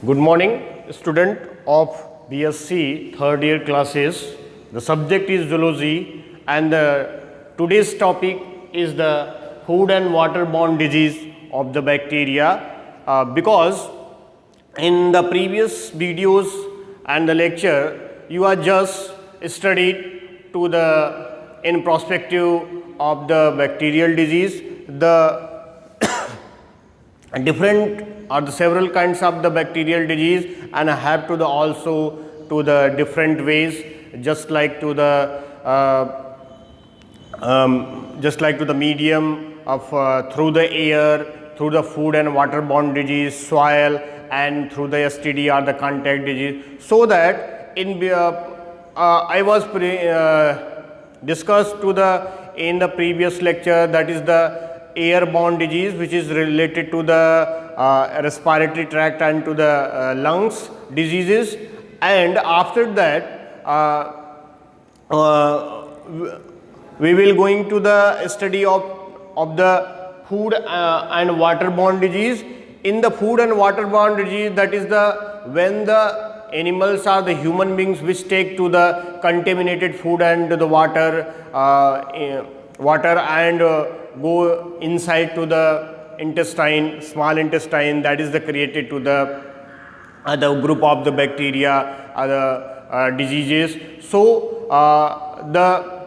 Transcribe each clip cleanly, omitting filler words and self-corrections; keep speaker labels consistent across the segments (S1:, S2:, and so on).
S1: Good morning, student of BSc third year classes. The subject is zoology and today's topic is the food and waterborne disease of the bacteria because in the previous videos and the lecture you are just studied to the in perspective of the bacterial disease. The different or the several kinds of the bacterial disease and have to the also to the different ways just like to the medium of through the air, through the food and waterborne disease, soil, and through the STD or the contact disease. So that in I was discussed to the in the previous lecture, that is the airborne disease, which is related to the respiratory tract and to the lungs diseases, and after that we will going to the study of the food and waterborne disease. In the food and waterborne disease, that is the when the animals or the human beings which take to the contaminated food and the water and go inside to the intestine, small intestine, that is the created to the other group of the bacteria, other diseases. So the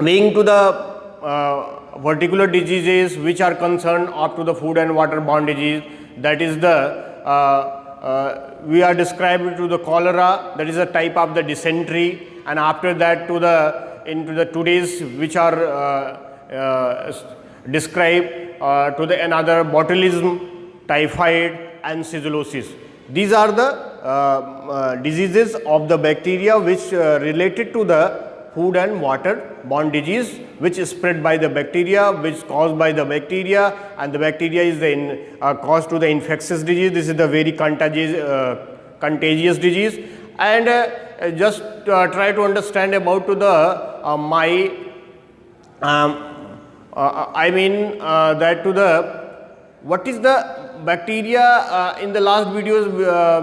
S1: laying to the particular diseases which are concerned up to the food and waterborne disease, that is the we are described to the cholera, that is a type of the dysentery, and after that to the into the today's which are described to the another botulism, typhoid, and sigilosis. These are the diseases of the bacteria which related to the food and waterborne disease, which is spread by the bacteria, which caused by the bacteria, and the bacteria is the cause to the infectious disease. This is the very contagious disease, and just try to understand about to the that to the what is the bacteria. In the last videos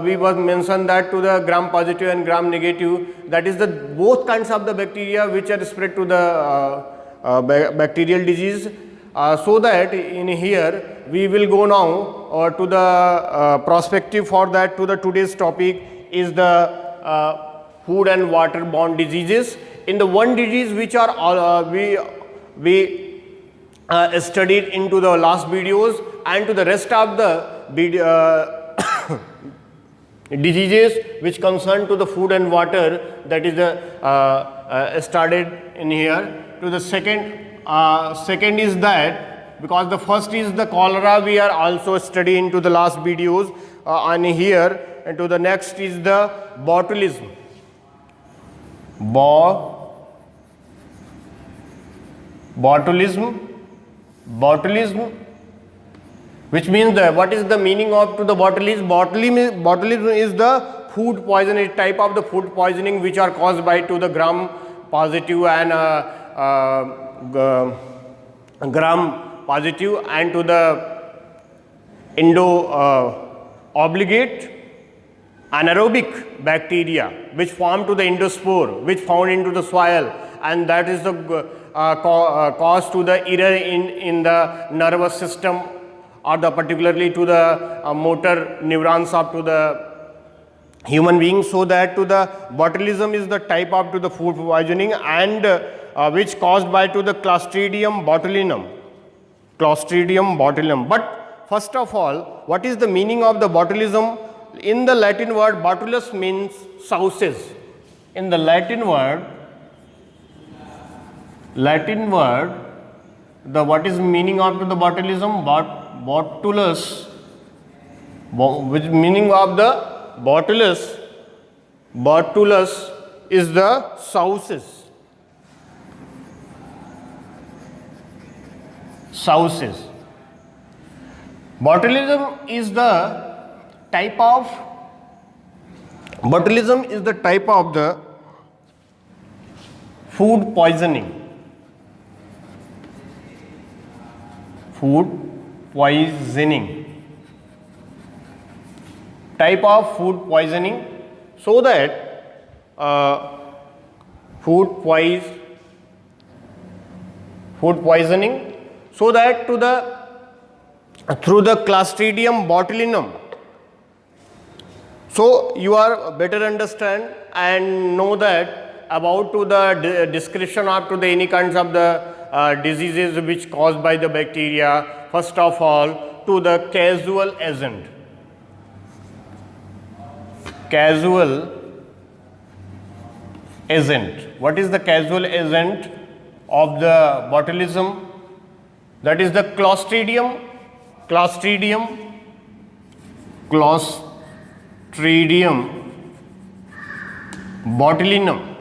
S1: we was mentioned that to the gram positive and gram negative, that is the both kinds of the bacteria which are spread to the bacterial disease. So that in here we will go now to the perspective for that to the today's topic is the food and waterborne diseases. In the one disease which are we studied into the last videos, and to the rest of the diseases which concern to the food and water, that is the studied in here. To the second is that, because the first is the cholera, we are also studying into the last videos and here, and to the next is the botulism. Botulism, which means the what is the meaning of to the botulism? Botulism is the food poisoning, type of the food poisoning which are caused by to the gram positive and gram positive and to the obligate anaerobic bacteria which form to the endospore, which found into the soil, and that is the cause to the error in the nervous system, or the particularly to the motor neurons of to the human being. So that to the botulism is the type of to the food poisoning, and which caused by to the Clostridium botulinum. But first of all, what is the meaning of the botulism? In the Latin word, botulus means sauces. In the Latin word, the what is meaning of the botulism? Botulus, which meaning of the botulus is the sauces. Botulism is the type of the food poisoning. type of food poisoning, so that food poisoning, so that through the Clostridium botulinum. So you are better understand and know that about to the description of to the any kinds of the diseases which caused by the bacteria. First of all, to the causal agent. Causal agent. What is the causal agent of the botulism? That is the Clostridium botulinum.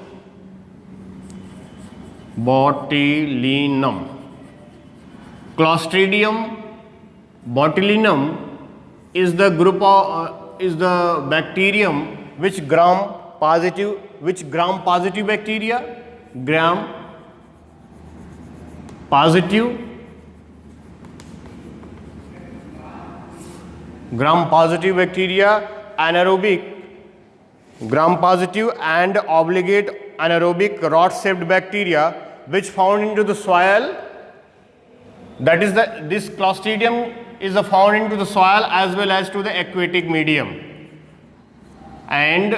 S1: Clostridium botulinum is the group of is the bacterium which gram positive bacteria, gram positive bacteria, anaerobic gram positive and obligate anaerobic rod-shaped bacteria which found into the soil. That is this Clostridium is found into the soil as well as to the aquatic medium, and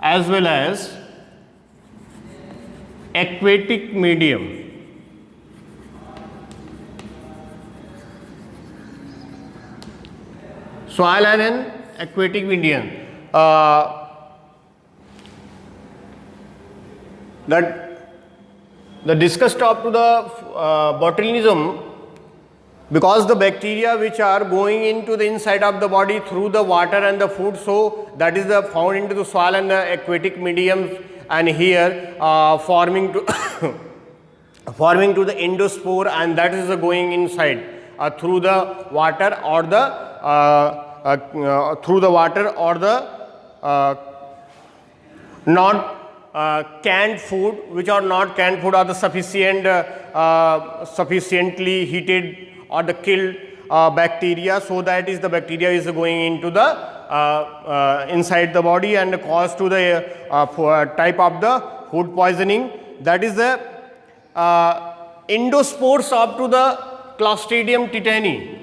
S1: as well as aquatic medium. Soil and an aquatic medium. That the discussed up to the botulism, because the bacteria which are going into the inside of the body through the water and the food, so that is the found into the soil and the aquatic mediums, and here forming to forming to the endospore, and that is going inside through the water or the not canned food, which are not canned food, are the sufficiently heated or the killed bacteria, so that is the bacteria is going into the inside the body and cause to the type of the food poisoning. That is the endospores up to the Clostridium tetani,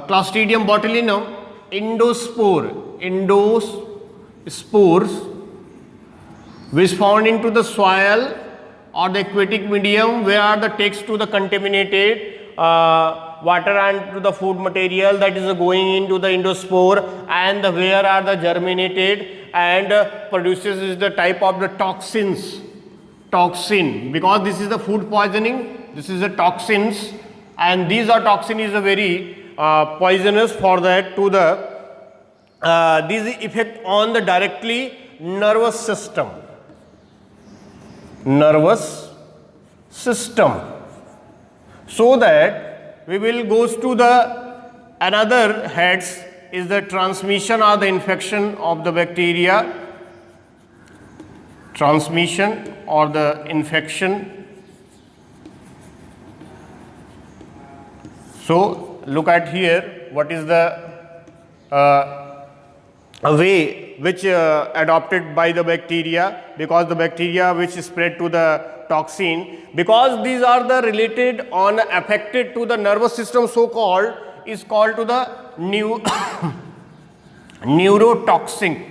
S1: Clostridium botulinum, endospores which found into the soil or the aquatic medium, where are the takes to the contaminated water and to the food material, that is going into the endospore, and where are the germinated and produces the type of the toxin, because this is the food poisoning, this is the toxins, and these are toxin is a very poisonous for that to the these effect on the directly nervous system. So that we will goes to the another heads is the transmission or the infection of the bacteria, transmission or the infection. So look at here, what is the way which adopted by the bacteria, because the bacteria which spread to the toxin, because these are the related on affected to the nervous system, so called is called to the neurotoxin.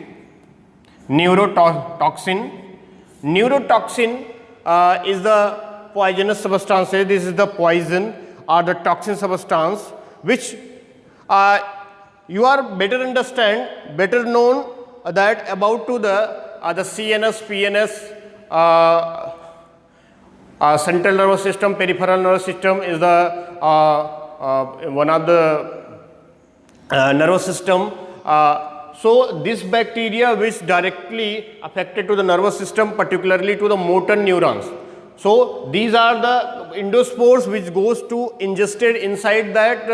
S1: Neurotoxin is the poisonous substance. This is the poison or the toxin substance which you are better known that about to the CNS, PNS, central nervous system, peripheral nervous system is the one of the nervous system. So this bacteria which directly affected to the nervous system, particularly to the motor neurons. So these are the endospores which goes to ingested inside that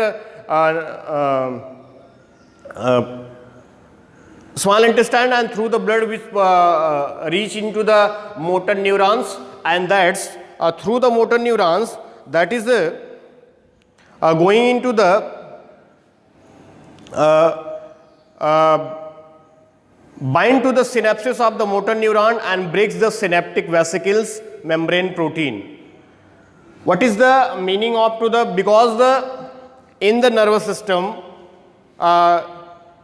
S1: small intestine and through the blood which reach into the motor neurons, and that's through the motor neurons, that is going into the bind to the synapses of the motor neuron and breaks the synaptic vesicles membrane protein. What is the meaning of to the, because in the nervous system,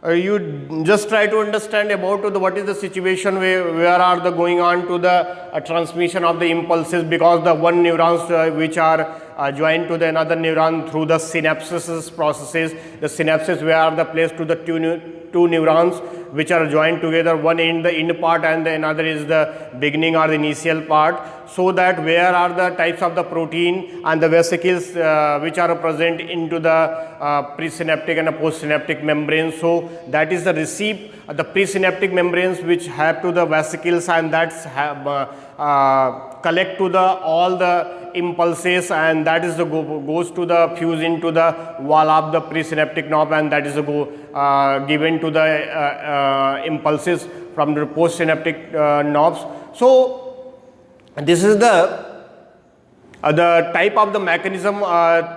S1: you just try to understand about to the what is the situation where are the going on to the transmission of the impulses, because the one neurons which are joined to the another neuron through the synapses processes. The synapses where are the place to the two neurons which are joined together, one in the end part and the another is the beginning or the initial part, so that where are the types of the protein and the vesicles which are present into the presynaptic and postsynaptic membranes. So that is the receive the presynaptic membranes which have to the vesicles, and that's have collect to the all the impulses, and that is the goes to the fuse into the wall of the presynaptic knob, and that is the given to the impulses from the postsynaptic knobs. So this is the type of the mechanism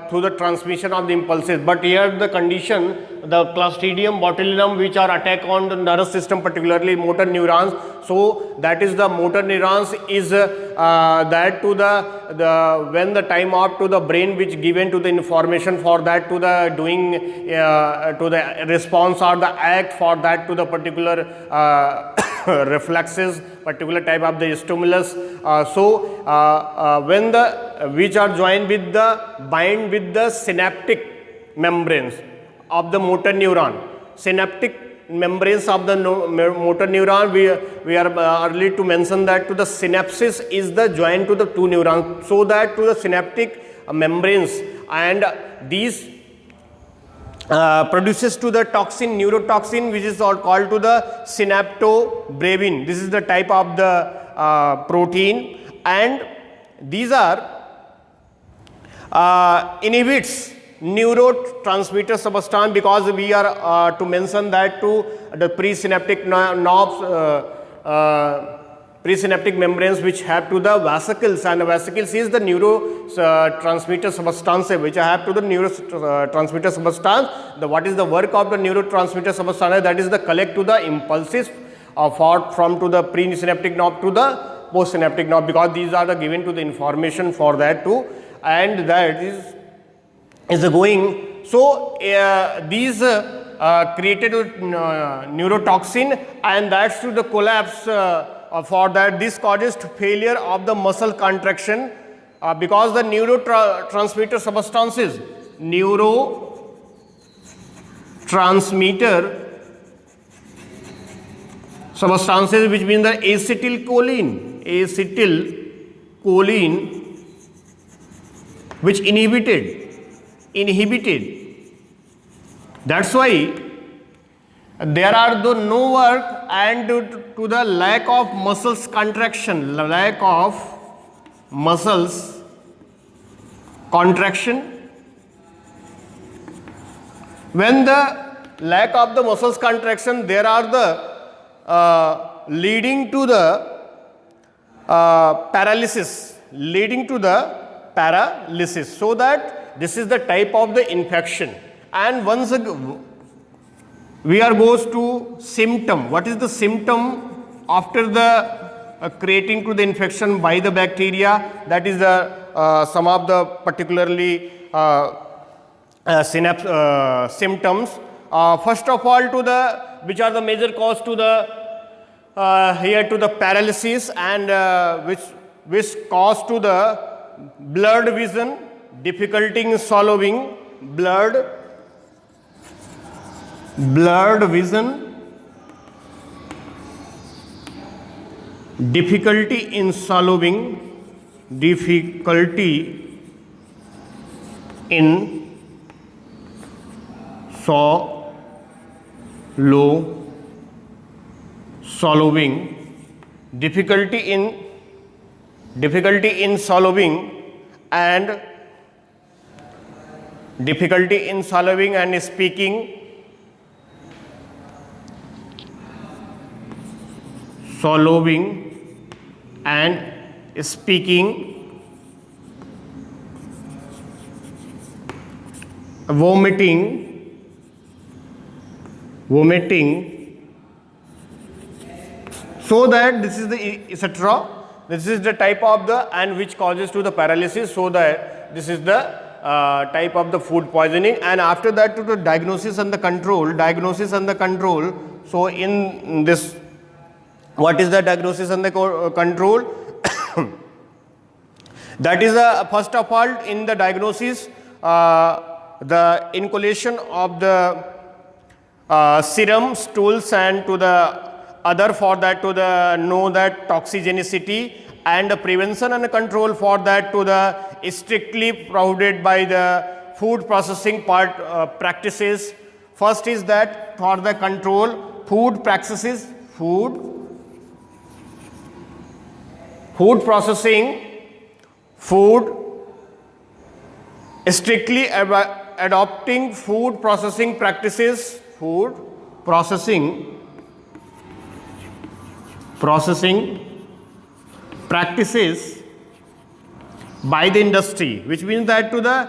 S1: through the transmission of the impulses. But here the condition, the Clostridium botulinum which are attack on the nervous system, particularly motor neurons. So that is the motor neurons is that to the when the time out to the brain which given to the information for that to the doing to the response or the act for that to the particular reflexes, particular type of the stimulus. When the which are joined with the bind with the synaptic membranes of the motor neuron, synaptic membranes of the motor neuron, we are early to mention that to the synapses is the joined to the two neurons, so that to the synaptic membranes, and these produces to the toxin, neurotoxin, which is called to the synaptobrevin. This is the type of the protein, and these are inhibits neurotransmitter substance, because we are to mention that to the presynaptic knobs, presynaptic membranes which have to the vesicles, and the vesicles is the neurotransmitter substance which have to the neurotransmitter substance. What is the work of the neurotransmitter substance? That is the collect to the impulses from to the presynaptic knob to the postsynaptic knob, because these are the given to the information for that too, and that is going. So these created neurotoxin, and that's to the collapse for that. This causes failure of the muscle contraction, because the neurotransmitter substances, which means the acetylcholine which inhibited. That's why there are no work, and to the lack of muscles contraction, when the lack of the muscles contraction, there are the leading to the paralysis, so that this is the type of the infection. And once we are goes to symptom. What is the symptom after the creating to the infection by the bacteria? That is the some of the particularly symptoms. First of all, to the which are the major cause to the here to the paralysis, and which cause to the blurred vision, difficulty in swallowing, blurred vision, difficulty in swallowing, difficulty in swallowing and speaking, vomiting, so that this is the etc. This is the type of the and which causes to the paralysis, so that this is the type of the food poisoning. And after that to the diagnosis and the control. So in this, what is the diagnosis and the control? That is first of all, in the diagnosis, the inculation of the serum, stools, and to the other, for that to the know that toxigenicity, and the prevention and control for that to the strictly prohibited by the food processing practices. First is that for the control, food practices, food processing, food strictly adopting food processing practices, by the industry, which means that to the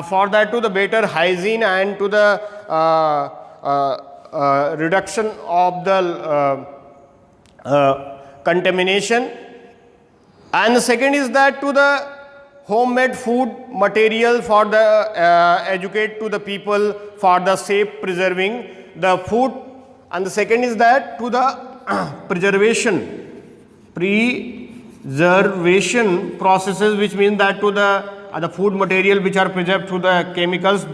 S1: for that to the better hygiene and to the reduction of the contamination. And the second is that to the homemade food material for the educate to the people for the safe preserving the food. And the second is that to the preservation processes, which means that to the food material which are preserved through the chemicals,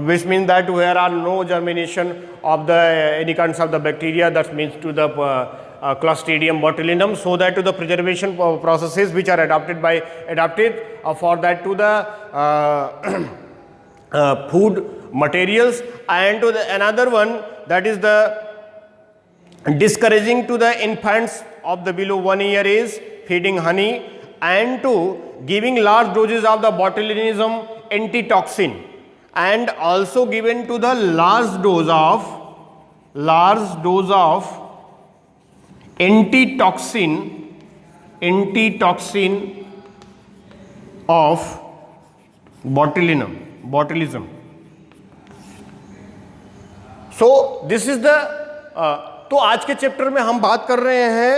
S1: which means that there are no germination of the any kinds of the bacteria, that means to the Clostridium botulinum, so that to the preservation processes which are adapted for that to the food materials. And to the another one, that is the discouraging to the infants of the below 1 year age feeding honey, and to giving large doses of the botulinum antitoxin, and also given to the large dose of antitoxin of botulism. So this is the तो आज के chapter में हम बात कर रहे हैं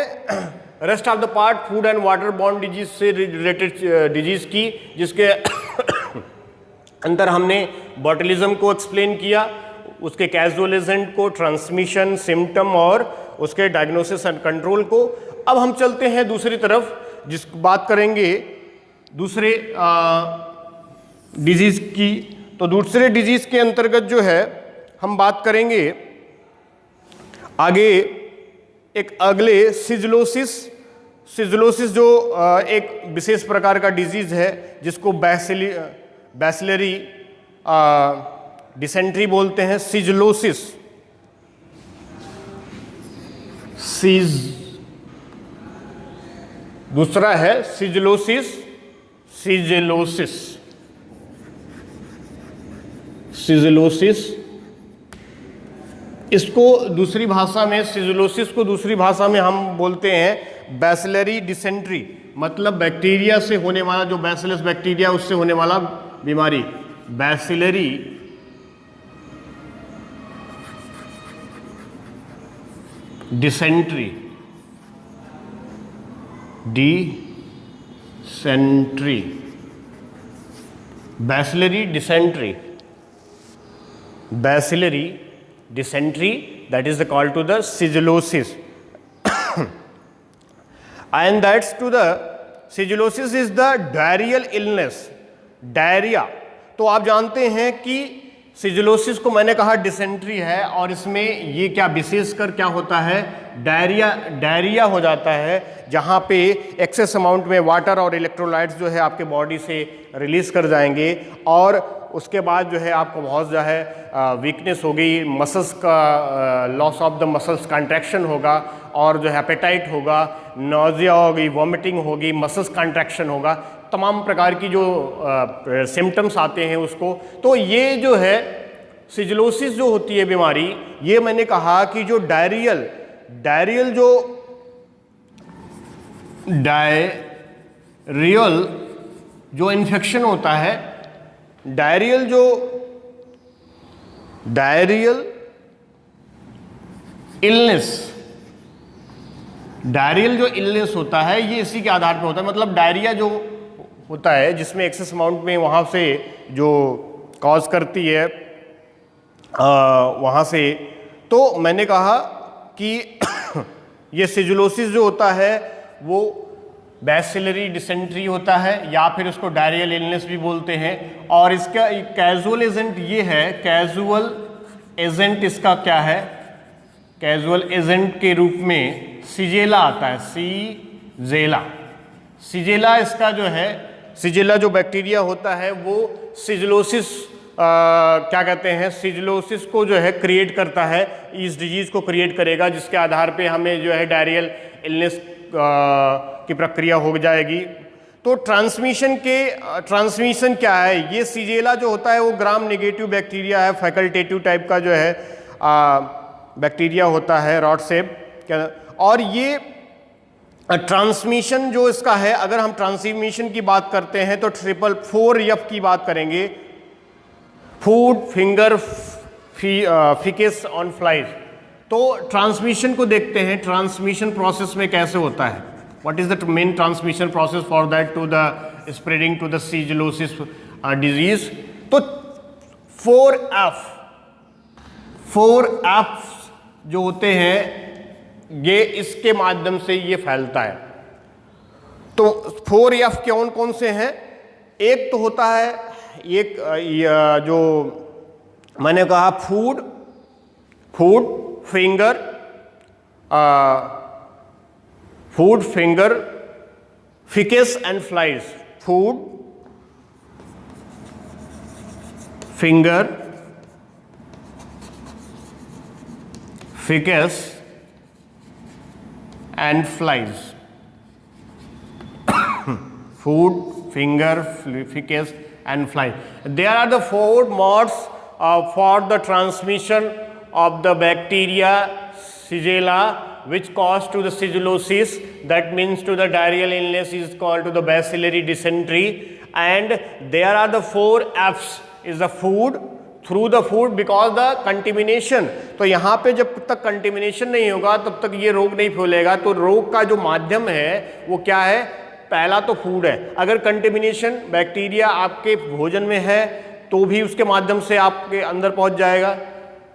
S1: rest of the part food and water borne disease से रिलेटेड डिजीज की, जिसके अंदर हमने बॉटुलिज्म को एक्सप्लेन किया, उसके कैजुअल एजेंट को, ट्रांसमिशन, सिम्टम और उसके डायग्नोसिस एंड कंट्रोल को। अब हम चलते हैं दूसरी तरफ, जिस बात करेंगे दूसरे डिजीज की। तो दूसरे डिजीज के अंतर्गत जो है हम बात करेंगे आगे एक अगले सिजलोसिस जो एक विशेष प्रकार का डिजीज है, जिसको बैसिलरी डिसेंट्री बोलते हैं। सिजलोसिस दूसरा है सिजलोसिस। इसको दूसरी भाषा में, सिजलोसिस को दूसरी भाषा में हम बोलते हैं बैसिलरी डिसेंट्री, मतलब बैक्टीरिया से होने वाला, जो बैसिलस बैक्टीरिया उससे होने वाला बीमारी, bacillary dysentery. Bacillary dysentery, that is called to the sigilosis. And that's to the sigilosis is the diarrheal illness, diarrhoea. तो आप जानते हैं कि सिजिलोसिस को मैंने कहा डिसेंट्री है, और इसमें ये क्या विशेषकर क्या होता है, डायरिया हो जाता है, जहाँ पे एक्सेस अमाउंट में वाटर और इलेक्ट्रोलाइट्स जो है आपके बॉडी से रिलीज कर जाएंगे, और उसके बाद जो है आपको बहुत जो है वीकनेस होगी, मसल्स का loss of the muscles contraction होगा, और जो है एपेटाइट होगा, नोजिया होगी, वॉमिटिंग होगी, मसल्स कॉन्ट्रैक्शन होगा, तमाम प्रकार की जो सिम्टम्स आते हैं उसको। तो ये जो है सिजिलोसिस जो होती है बीमारी, ये मैंने कहा कि जो डायरियल जो इन्फेक्शन होता है, डायरियल इलनेस, डायरियल जो इलनेस होता है ये इसी के आधार पर होता है। मतलब डायरिया जो होता है जिसमें एक्सेस अमाउंट में वहाँ से जो कॉज करती है वहाँ से, तो मैंने कहा कि ये सिजुलोसिस जो होता है वो बैसिलरी डिसेंट्री होता है या फिर उसको डायरियल इलनेस भी बोलते हैं। और इसका कैजुअल एजेंट ये है, कैजुअल एजेंट इसका क्या है, कैजुअल एजेंट के रूप में सिजेला आता है, सीजेला। सिजेला इसका जो है, सिजेला जो बैक्टीरिया होता है वो सिजुलोसिस क्या कहते हैं, सिजुलोसिस को जो है क्रिएट करता है, इस डिजीज को क्रिएट करेगा जिसके आधार पे हमें जो है डायरियल इलनेस की प्रक्रिया हो जाएगी। तो ट्रांसमिशन क्या है, ये सिजेला जो होता है वो ग्राम नेगेटिव बैक्टीरिया है, फैकल्टेटिव टाइप का जो है बैक्टीरिया होता है, रॉड शेप। और ये ट्रांसमिशन जो इसका है, अगर हम ट्रांसमिशन की बात करते हैं तो 4F की बात करेंगे, food, finger, faeces on flies. तो ट्रांसमिशन को देखते हैं, ट्रांसमिशन प्रोसेस में कैसे होता है, what is the main transmission process for that to the spreading to the shigellosis disease. तो 4F जो होते हैं ये इसके माध्यम से ये फैलता है। तो 4F कौन कौन से हैं, एक तो होता है एक जो मैंने कहा food, finger, faeces and flies. Food, finger, faeces and flies. Food, finger, ficus and fly. There are the 4 modes for the transmission of the bacteria Shigella which cause to the sigilosis, that means to the diarrheal illness is called to the bacillary dysentery. And there are the 4 F's is the food, through the food because the contamination. तो यहाँ पे जब तक contamination नहीं होगा तब तक ये रोग नहीं फैलेगा। तो रोग का जो माध्यम है वो क्या है, पहला तो फूड है। अगर कंटेमिनेशन बैक्टीरिया आपके भोजन में है तो भी उसके माध्यम से आपके अंदर पहुंच जाएगा।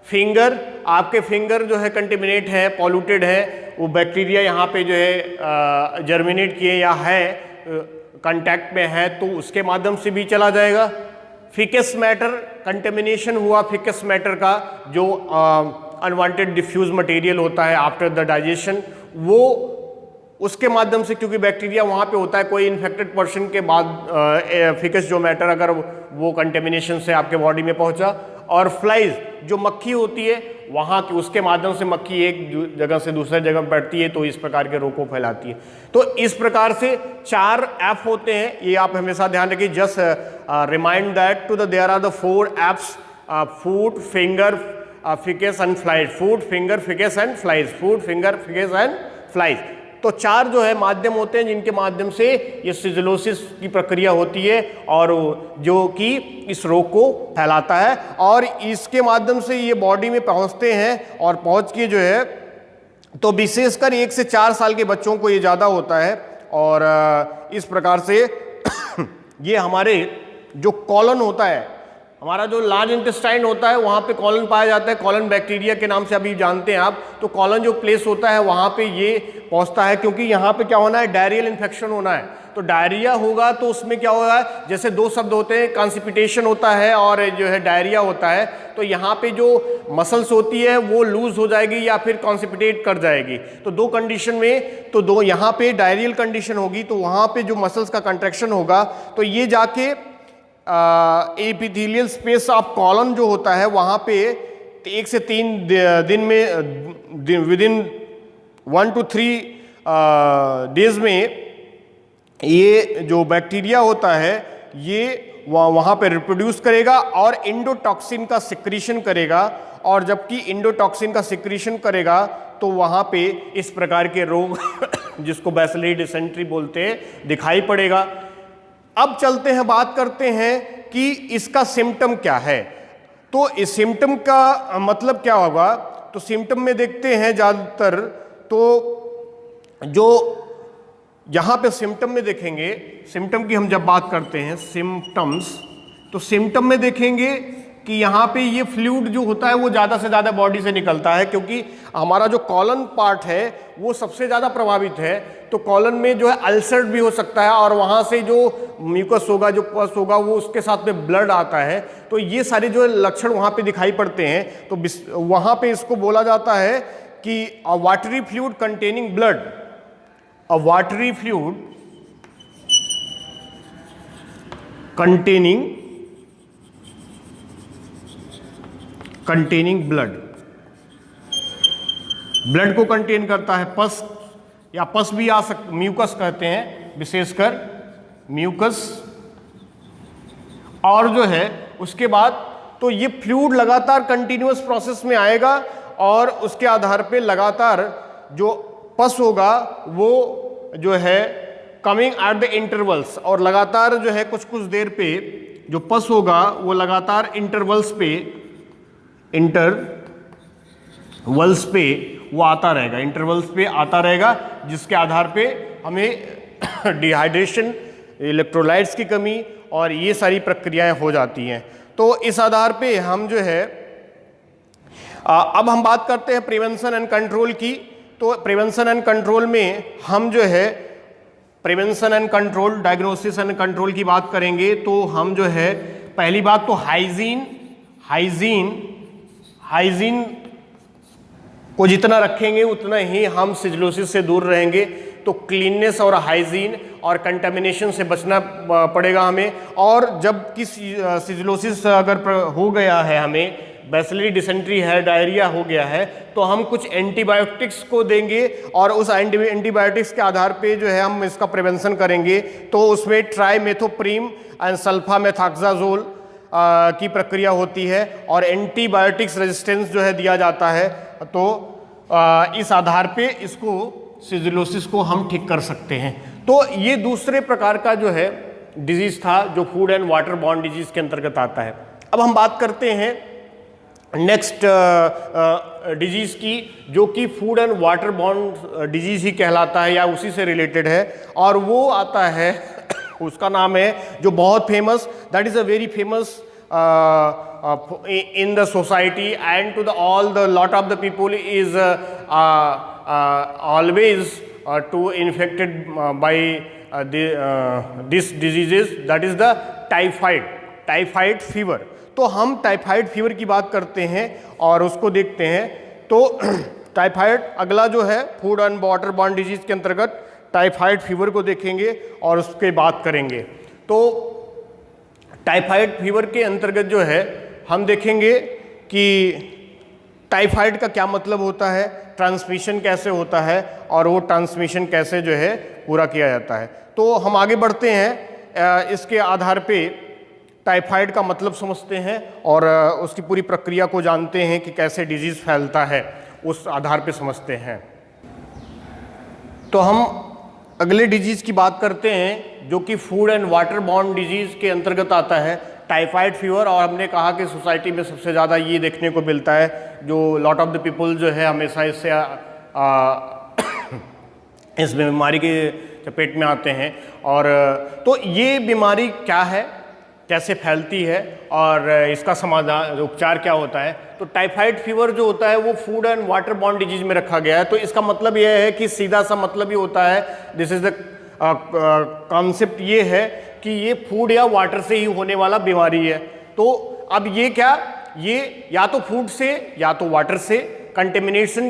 S1: फिंगर, आपके फिंगर जो है कंटेमिनेट है, पॉल्यूटेड है, वो बैक्टीरिया यहाँ पे जो है जर्मिनेट किए या है कांटेक्ट में है तो उसके माध्यम से भी चला जाएगा। फिकस मैटर, कंटेमिनेशन हुआ फिकस मैटर का जो अनवांटेड डिफ्यूज मटेरियल होता है आफ्टर द डाइजेशन, वो उसके माध्यम से, क्योंकि बैक्टीरिया वहाँ पे होता है, कोई इन्फेक्टेड पर्सन के बाद फिकस जो मैटर अगर वो कंटेमिनेशन से आपके बॉडी में पहुँचा। और फ्लाइज जो मक्खी होती है वहाँ की, उसके माध्यम से मक्खी एक जगह से दूसरे जगह बैठती है तो इस प्रकार के रोग को फैलाती है। तो इस प्रकार से 4 F होते हैं, ये आप हमेशा ध्यान रखिए। Just remind that to the there are the 4 F's, food, finger, faeces and flies. Food, finger, faeces and flies. Food, finger, faeces and flies. तो 4 जो है माध्यम होते हैं जिनके माध्यम से ये सिजुलोसिस की प्रक्रिया होती है और जो कि इस रोग को फैलाता है। और इसके माध्यम से ये बॉडी में पहुंचते हैं और पहुंच के जो है, तो विशेषकर 1 से 4 साल के बच्चों को ये ज़्यादा होता है। और इस प्रकार से ये हमारे जो कॉलन होता है, हमारा जो लार्ज इंटेस्टाइन होता है वहाँ पे कॉलन पाया जाता है, कॉलन बैक्टीरिया के नाम से अभी जानते हैं आप। तो कॉलन जो प्लेस होता है वहाँ पे ये पहुँचता है, क्योंकि यहाँ पे क्या होना है, डायरियल इन्फेक्शन होना है। तो डायरिया होगा तो उसमें क्या होगा, जैसे 2 शब्द होते हैं, कॉन्स्टिपेशन होता है और जो है डायरिया होता है। तो यहाँ पे जो मसल्स होती है वो लूज हो जाएगी या फिर कॉन्स्टिपेट कर जाएगी। तो 2 कंडीशन में, तो 2 यहाँ पे डायरियल कंडीशन होगी तो वहाँ पे जो मसल्स का कंट्रैक्शन होगा तो ये जाके एपिथेलियल स्पेस ऑफ कॉलन जो होता है वहाँ पे 1 से 3 दिन में, विद इन 1 to 3 डेज में ये जो बैक्टीरिया होता है ये वहाँ पे रिप्रोड्यूस करेगा और इंडोटॉक्सिन का सिक्रीशन करेगा। और जबकि इंडोटॉक्सिन का सिक्रीशन करेगा तो वहाँ पे इस प्रकार के रोग जिसको बैसिलरी डिसेंट्री बोलते हैं दिखाई पड़ेगा। अब चलते हैं, बात करते हैं कि इसका सिम्टम क्या है। तो इस सिम्टम का मतलब क्या होगा, तो सिम्टम में देखते हैं ज़्यादातर, तो जो यहाँ पे सिम्टम में देखेंगे, सिम्टम की हम जब बात करते हैं सिम्टम्स, तो सिम्टम में देखेंगे कि यहाँ पे ये फ्लूइड जो होता है वो ज़्यादा से ज़्यादा बॉडी से निकलता है, क्योंकि हमारा जो कॉलन पार्ट है वो सबसे ज़्यादा प्रभावित है। तो कॉलन में जो है अल्सर भी हो सकता है, और वहाँ से जो म्यूकस होगा, जो पस होगा, वो उसके साथ में ब्लड आता है। तो ये सारे जो लक्षण वहाँ पे दिखाई पड़ते हैं। तो वहाँ पे इसको बोला जाता है कि a watery fluid containing blood, a watery fluid containing blood, blood को कंटेन करता है। पस या पस भी आ सकता, म्यूकस कहते हैं विशेषकर म्यूकस। और जो है उसके बाद तो ये फ्लूइड लगातार कंटिन्यूअस प्रोसेस में आएगा, और उसके आधार पे लगातार जो पस होगा वो जो है कमिंग एट द इंटरवल्स, और लगातार जो है कुछ कुछ देर पे जो पस होगा वो लगातार इंटरवल्स पे वो आता रहेगा, इंटरवल्स पे आता रहेगा, जिसके आधार पे हमें डिहाइड्रेशन, इलेक्ट्रोलाइट्स की कमी और ये सारी प्रक्रियाएं हो जाती हैं। तो इस आधार पे हम जो है अब हम बात करते हैं प्रिवेंशन एंड कंट्रोल की। तो प्रिवेंशन एंड कंट्रोल में हम जो है prevention and control, diagnosis and control की बात करेंगे। तो हम जो है पहली बात तो हाइजीन को जितना रखेंगे उतना ही हम सिजलोसिस से दूर रहेंगे। तो क्लीननेस और हाइजीन और कंटामिनेशन से बचना पड़ेगा हमें। और जब किस सिजलोसिस अगर हो गया है, हमें बैसिलरी डिसेंट्री है, डायरिया हो गया है, तो हम कुछ एंटीबायोटिक्स को देंगे, और उस एंटीबायोटिक्स के आधार पे जो है हम इसका प्रिवेंशन करेंगे। तो उसमें ट्राइमेथोप्रीम एंड सल्फामेथाक्साजोल की प्रक्रिया होती है, और एंटीबायोटिक्स रेजिस्टेंस जो है दिया जाता है। तो इस आधार पे इसको सिजलोसिस को हम ठीक कर सकते हैं। तो ये दूसरे प्रकार का जो है डिजीज था जो food and water borne disease के अंतर्गत आता है। अब हम बात करते हैं नेक्स्ट डिजीज की, जो कि food and water borne disease ही कहलाता है या उसी से रिलेटेड है, और वो आता है उसका नाम है जो बहुत famous, that is a very famous in the society and to the all the lot of the people is always to infected by this diseases, that is the typhoid fever। तो हम टाइफाइड फीवर की बात करते हैं और उसको देखते हैं। तो टाइफाइड अगला जो है food and water borne disease के अंतर्गत टाइफाइड फीवर को देखेंगे और उसके बात करेंगे। तो टाइफाइड फीवर के अंतर्गत जो है हम देखेंगे कि टाइफाइड का क्या मतलब होता है, ट्रांसमिशन कैसे होता है, और वो ट्रांसमिशन कैसे जो है पूरा किया जाता है। तो हम आगे बढ़ते हैं, इसके आधार पे टाइफाइड का मतलब समझते हैं और उसकी पूरी प्रक्रिया को जानते हैं कि कैसे डिजीज़ फैलता है, उस आधार पे समझते हैं। तो हम अगले डिजीज़ की बात करते हैं जो कि food and water born disease के अंतर्गत आता है, टाइफाइड फीवर। और हमने कहा कि सोसाइटी में सबसे ज़्यादा ये देखने को मिलता है, जो लॉट ऑफ द पीपल जो है हमेशा इससे इस बीमारी के चपेट में आते हैं। और तो ये बीमारी क्या है, कैसे फैलती है और इसका समाधान उपचार क्या होता है। तो टाइफाइड फीवर जो होता है वो food and water borne disease में रखा गया है। तो इसका मतलब यह है कि सीधा सा मतलब ये होता है, दिस इज द कॉन्सेप्ट ये है कि ये फूड या वाटर से ही होने वाला बीमारी है। तो अब ये क्या, ये या तो फूड से या तो वाटर से contamination,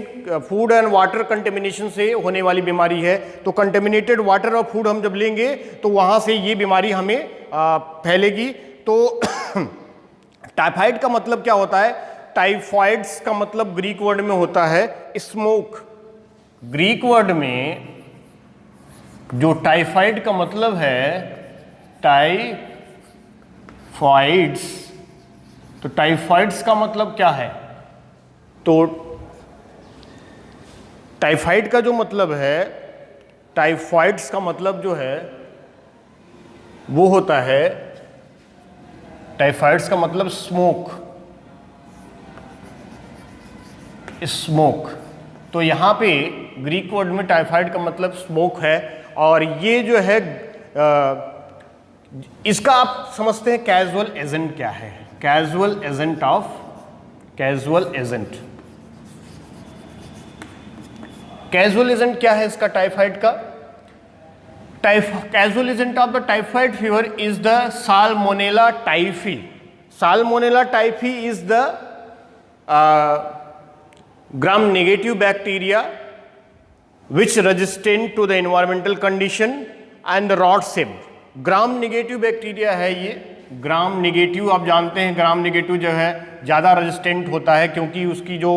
S1: food and water contamination से होने वाली बीमारी है। तो कंटेमिनेटेड वाटर और फूड हम जब लेंगे तो वहाँ से ये बीमारी हमें फैलेगी। तो टाइफाइड का मतलब क्या होता है, टाइफाइड्स का मतलब ग्रीक वर्ड में होता है स्मोक। ग्रीक वर्ड में जो टाइफाइड का मतलब है टाइफाइड्स, तो टाइफाइड्स का मतलब क्या है, तो टाइफाइड का जो मतलब है, टाइफाइड्स का मतलब जो है वो होता है, टाइफाइड्स का मतलब स्मोक। स्मोक। तो यहाँ पे ग्रीक वर्ड में टाइफाइड का मतलब स्मोक है, और ये जो है इसका आप समझते हैं कैजुअल एजेंट क्या है। कैजुअल एजेंट क्या है इसका टाइफाइड का? Casual agent of the typhoid fever is the salmonella typhi. Salmonella typhi is the gram negative bacteria which resistant to the environmental condition and the rot shape। Gram negative bacteria है ये। Gram negative आप जानते हैं, gram negative जो है ज़्यादा resistant होता है क्योंकि उसकी जो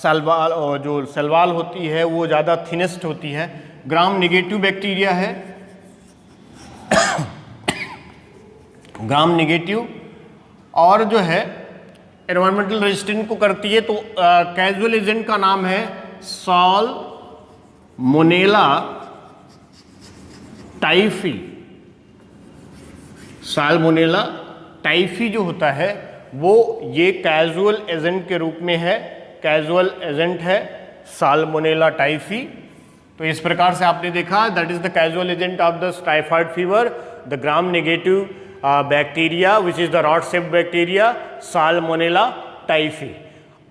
S1: सलवाल होती है वो ज़्यादा थिनेस्ट होती है। ग्राम नेगेटिव बैक्टीरिया है ग्राम नेगेटिव, और जो है एनवायरमेंटल रेजिस्टेंट को करती है। तो कैजुअल एजेंट का नाम है साल्मोनेला टाइफी। साल्मोनेला टाइफी जो होता है वो ये कैजुअल एजेंट के रूप में है। कैजुअल एजेंट है साल्मोनेला टाइफी। तो इस प्रकार से आपने देखा that is the casual agent of the typhoid fever, the gram negative bacteria which is the rod shape bacteria Salmonella typhi.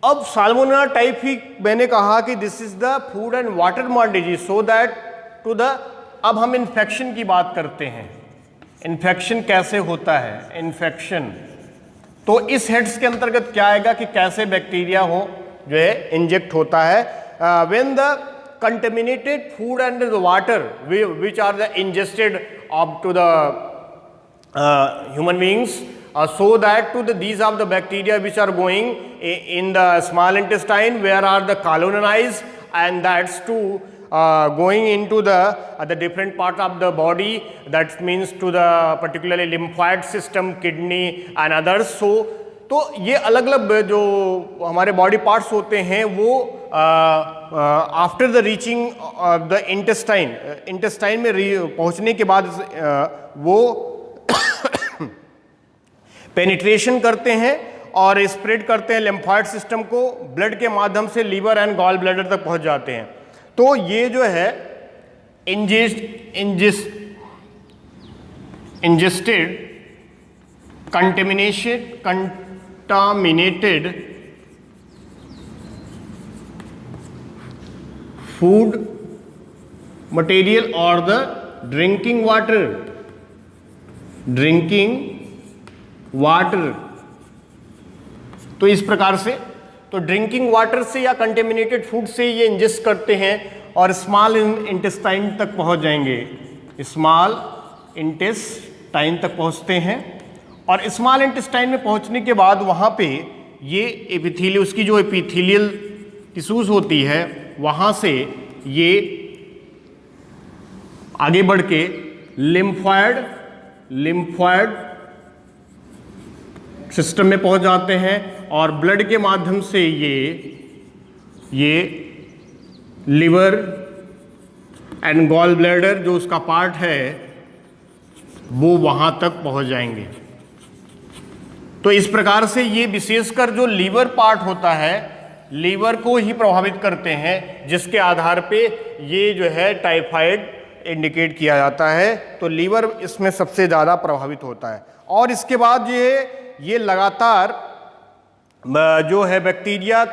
S1: अब साल्मोनेला टाइफी मैंने कहा कि this is the food and water borne disease, so that to the अब हम infection की बात करते हैं। इन्फेक्शन कैसे होता है? इन्फेक्शन तो इस हेड्स के अंतर्गत क्या आएगा कि कैसे बैक्टीरिया हो जो है इंजेक्ट होता है। When the contaminated food and the water which are the ingested up to the human beings, so that to the these are the bacteria which are going in the small intestine where are the colonized, and that's to going into the different part of the body, that means to the particularly lymphoid system, kidney and others। so तो ये अलग अलग जो हमारे body parts होते हैं वो after the reaching the intestine में पहुंचने के बाद वो पेनिट्रेशन करते हैं और स्प्रेड करते हैं लिम्फॉइड सिस्टम को, ब्लड के माध्यम से लीवर एंड गॉल ब्लैडर तक पहुंच जाते हैं। तो ये जो है इंजेस्टेड कंटामिनेटेड फूड मटेरियल और द ड्रिंकिंग वाटर। तो इस प्रकार से तो ड्रिंकिंग वाटर से या कंटेमिनेटेड फूड से ये इंजेस्ट करते हैं और स्मॉल इंटेस्टाइन तक पहुंच जाएंगे। स्मॉल इंटेस्टाइन तक पहुंचते हैं और स्मॉल इंटेस्टाइन में पहुंचने के बाद वहां पे ये एपिथेलियल, उसकी जो एपिथेलियल टिश्यूज होती है वहां से ये आगे बढ़ के लिम्फॉइड सिस्टम में पहुंच जाते हैं और ब्लड के माध्यम से ये लिवर एंड गॉल ब्लैडर जो उसका पार्ट है वो वहां तक पहुंच जाएंगे। तो इस प्रकार से ये विशेषकर जो लीवर पार्ट होता है लीवर को ही प्रभावित करते हैं, जिसके आधार पे ये जो है टाइफाइड इंडिकेट किया जाता है। तो लीवर इसमें सबसे ज़्यादा प्रभावित होता है। और इसके बाद ये लगातार जो है बैक्टीरिया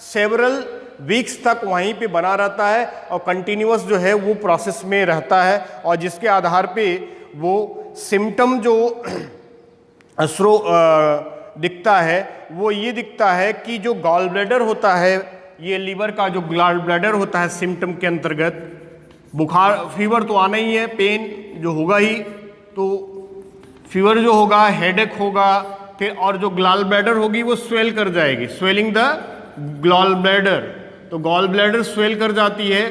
S1: सेवरल वीक्स तक वहीं पे बना रहता है और कंटिन्यूअस जो है वो प्रोसेस में रहता है, और जिसके आधार पे वो सिम्टम जो दिखता है वो ये दिखता है कि जो गॉल ब्लैडर होता है, ये लीवर का जो गॉल ब्लैडर होता है सिम्टम के अंतर्गत बुखार फीवर तो आना ही है, पेन जो होगा ही, तो फीवर जो होगा, हेडेक होगा, फिर और जो गॉल ब्लैडर होगी वो स्वेल कर जाएगी, स्वेलिंग द गॉल ब्लैडर। तो गॉल ब्लैडर स्वेल कर जाती है,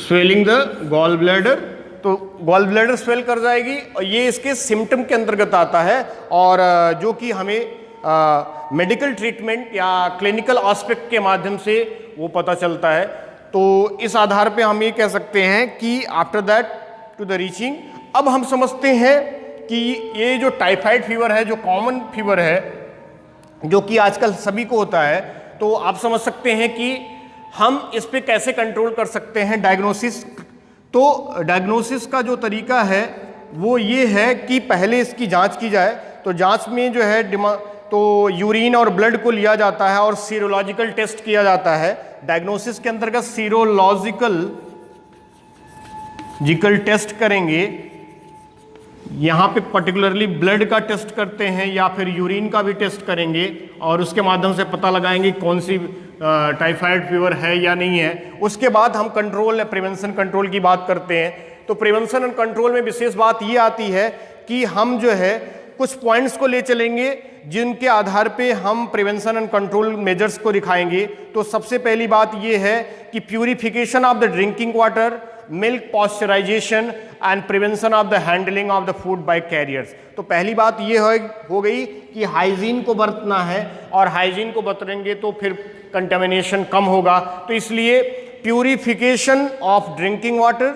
S1: स्वेलिंग द गॉल ब्लैडर। तो गॉल ब्लैडर स्वेल कर जाएगी और ये इसके सिम्टम के अंतर्गत आता है, और जो कि हमें मेडिकल ट्रीटमेंट या क्लिनिकल एस्पेक्ट के माध्यम से वो पता चलता है। तो इस आधार पे हम ये कह सकते हैं कि after that to the reaching, अब हम समझते हैं कि ये जो टाइफाइड फीवर है, जो कॉमन फीवर है, जो कि आजकल सभी को होता है। तो आप समझ सकते हैं कि हम इस पे कैसे कंट्रोल कर सकते हैं डायग्नोसिस। तो डायग्नोसिस का जो तरीका है वो ये है कि पहले इसकी जांच की जाए। तो जांच में जो है तो यूरिन और ब्लड को लिया जाता है और सीरोलॉजिकल टेस्ट किया जाता है। डायग्नोसिस के अंतर्गत सीरोलॉजिकल टेस्ट करेंगे, यहाँ पे पर्टिकुलरली ब्लड का टेस्ट करते हैं या फिर यूरिन का भी टेस्ट करेंगे और उसके माध्यम से पता लगाएंगे कौन सी टाइफाइड फीवर है या नहीं है। उसके बाद हम कंट्रोल प्रिवेंशन कंट्रोल की बात करते हैं। तो प्रिवेंशन एंड कंट्रोल में विशेष बात ये आती है कि हम जो है कुछ पॉइंट्स को ले चलेंगे जिनके आधार पे हम प्रिवेंशन एंड कंट्रोल मेजर्स को दिखाएंगे। तो सबसे पहली बात ये है कि purification of the drinking water, milk pasteurisation and prevention of the handling of the food by carriers. तो पहली बात ये हो गई कि हाइजीन को बरतना है और हाइजीन को बरतेंगे तो फिर कंटेमिनेशन कम होगा। तो इसलिए purification of drinking water,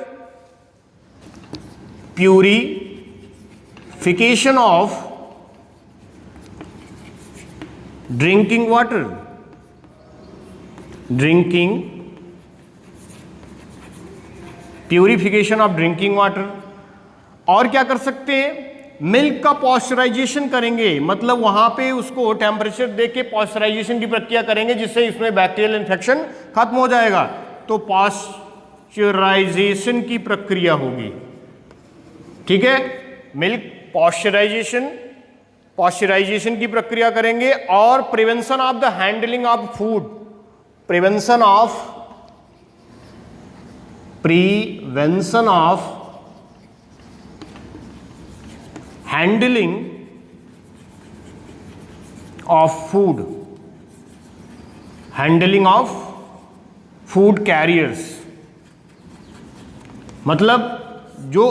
S1: purification of drinking water, purification of drinking water. और क्या कर सकते हैं, मिल्क का पॉस्चराइजेशन करेंगे, मतलब वहां पे उसको टेम्परेचर देके पॉस्चराइजेशन की प्रक्रिया करेंगे जिससे इसमें बैक्टीरियल इन्फेक्शन खत्म हो जाएगा। तो पॉस्चराइजेशन की प्रक्रिया होगी, ठीक है। मिल्क पॉस्चराइजेशन की प्रक्रिया करेंगे और prevention of the handling of food, prevention of handling of food carriers, मतलब जो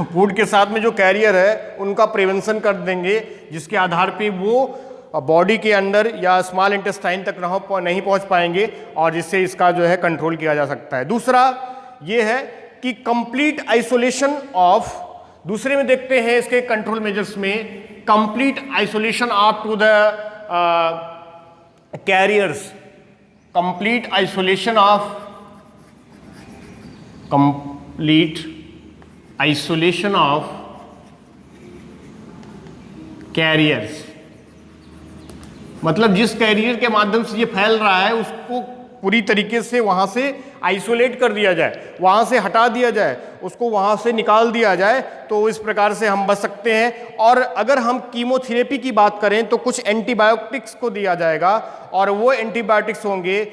S1: फूड के साथ में जो कैरियर है उनका प्रिवेंशन कर देंगे, जिसके आधार पे वो बॉडी के अंदर या स्मॉल इंटेस्टाइन तक नहीं पहुंच पाएंगे और जिससे इसका जो है कंट्रोल किया जा सकता है। दूसरा ये है कि कंप्लीट आइसोलेशन ऑफ, दूसरे में देखते हैं इसके कंट्रोल मेजर्स में, complete isolation of to the carriers, complete isolation of carriers, मतलब जिस कैरियर के माध्यम से ये फैल रहा है उसको पूरी तरीके से वहां से आइसोलेट कर दिया जाए, वहां से हटा दिया जाए, उसको वहां से निकाल दिया जाए। तो इस प्रकार से हम बच सकते हैं। और अगर हम कीमोथेरेपी की बात करें तो कुछ एंटीबायोटिक्स को दिया जाएगा और वो एंटीबायोटिक्स होंगे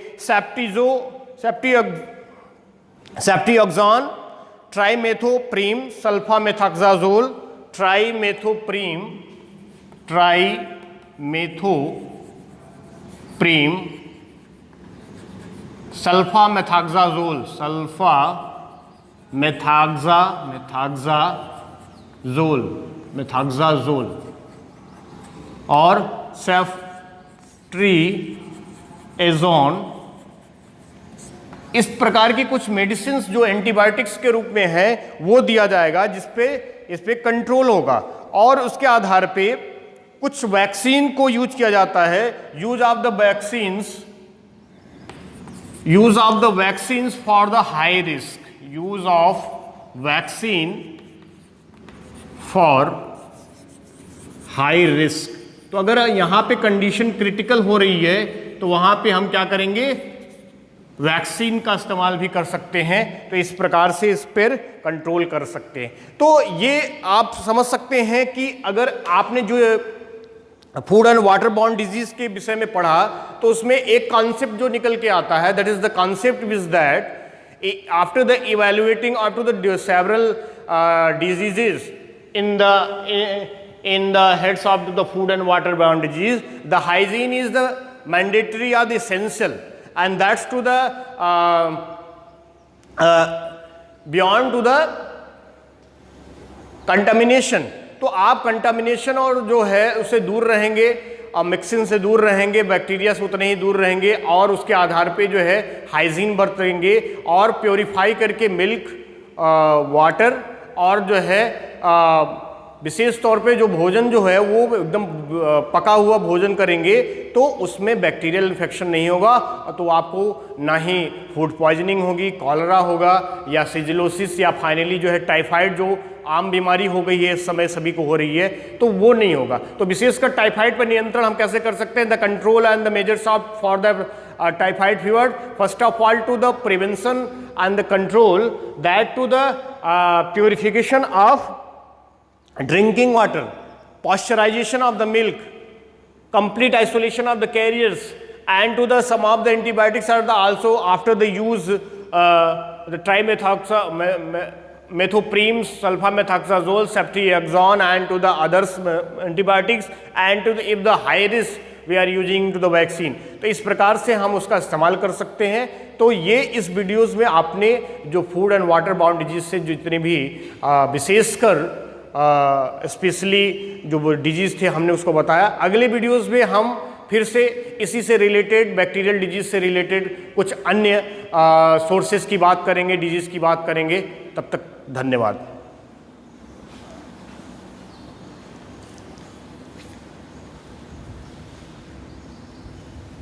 S1: सेफ्टिऑक्सान, ट्राइमेथोप्रीम, सल्फामेथाक्साजोल, ट्राइमेथोप्रीम, मेथाक्साजोल और सेफ्ट्रिएज़ोन। इस प्रकार की कुछ मेडिसिन जो एंटीबायोटिक्स के रूप में है वो दिया जाएगा, इस पे कंट्रोल होगा। और उसके आधार पे कुछ वैक्सीन को यूज किया जाता है, use of the vaccines for the high risk, use of vaccine for high risk. तो अगर यहां पे कंडीशन क्रिटिकल हो रही है तो वहां पे हम क्या करेंगे, वैक्सीन का इस्तेमाल भी कर सकते हैं। तो इस प्रकार से इस पर कंट्रोल कर सकते हैं। तो ये आप समझ सकते हैं कि अगर आपने जो food and water borne disease के विषय में पढ़ा तो उसमें एक कॉन्सेप्ट जो निकल के आता है, that is the concept which that after the evaluating after the several diseases in the heads of the food and water borne disease, the hygiene is the mandatory or the essential, and that's to the beyond to the contamination. तो आप contamination और जो है उससे दूर रहेंगे, mixing से दूर रहेंगे, बैक्टीरिया से उतने ही दूर रहेंगे और उसके आधार पे जो है हाइजीन बरतेंगे और प्योरीफाई करके मिल्क, वाटर और जो है विशेष तौर पे जो भोजन जो है वो एकदम पका हुआ भोजन करेंगे तो उसमें बैक्टीरियल इन्फेक्शन नहीं होगा, तो आपको ना ही फूड पॉइजनिंग होगी, कॉलरा होगा या सिजिलोसिस या फाइनली जो है टाइफाइड जो आम बीमारी हो गई है इस समय सभी को हो रही है, तो वो नहीं होगा। तो विशेषकर टाइफाइड पर नियंत्रण हम कैसे कर सकते हैं? The control and the measures of for the typhoid fever, first of all to the prevention and the control, that to the purification of drinking water, pasteurization of the milk, complete isolation of the carriers, and to the some of the antibiotics are the also after the use the methoprim, sulfamethoxazole, ceftriaxone, and to the others antibiotics, and to the if the high risk we are using to the vaccine. तो इस प्रकार से हम उसका इस्तेमाल कर सकते हैं। तो ये इस वीडियोज़ में आपने जो food and water bound disease से जितने भी विशेषकर स्पेशली जो डिजीज़ थे हमने उसको बताया। अगले वीडियोज़ में हम फिर से इसी से रिलेटेड बैक्टीरियल डिजीज से रिलेटेड कुछ अन्य सोर्सेज की बात करेंगे, डिजीज़ की बात करेंगे। तब तक धन्यवाद।